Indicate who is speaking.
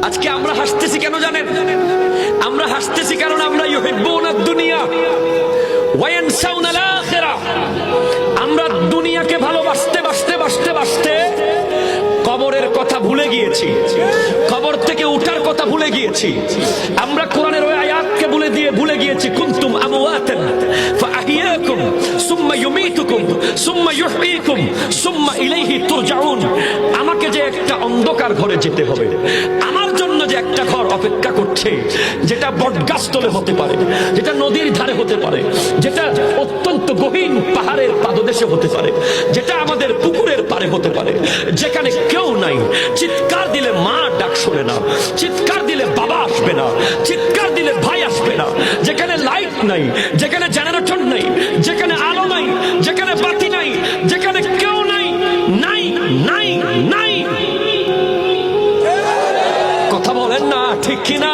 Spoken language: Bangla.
Speaker 1: আজকে আমরা হাসতেছি কেন জানেন? আমরা হাসতেছি কারণ আমরা ইউহিব্বুনা দুনিয়া ওয়া ইয়ানসাউনা আল আখিরা। আমরা দুনিয়াকে ভালোবাসতে বাসতে বাসতে বাসতে কবরের কথা ভুলে গিয়েছি, কবর থেকে উঠার কথা ভুলে গিয়েছি। আমরা কোরআনের ওই আয়াতকে ভুলে গিয়েছি, কুনতুম আমওয়াতান ফাআহিয়াকুম সুম্মা ইউমীতুকুম সুম্মা ইউহয়ীকুম সুম্মা ইলাইহি তুরজাউন। আমাকে যে একটা অন্ধকার ঘরে যেতে হবে, আমার জন্য যে একটা ঘর অপেক্ষা করছে, যেটা বটগাছতলে হতে পারে, যেটা নদীর ধারে হতে পারে, যেটা অত্যন্ত গহীন পাহাড়ের পাদদেশে হতে পারে, যেটা আমাদের পুকুরের পারে হতে পারে, যেখানে কেউ নাই। চিৎকার দিলে মা ডাক শোনে না, চিৎকার দিলে বাবা আসবে না, চিৎকার দিলে ভাই আসবে না, যেখানে লাইট নাই, যেখানে জেনারেটর নাই, যেখানে আলো নাই, যেখানে বাতি নাই, যেখানে কেউ নাই, নাই নাই নাই। কথা বলেন না ঠিক কিনা?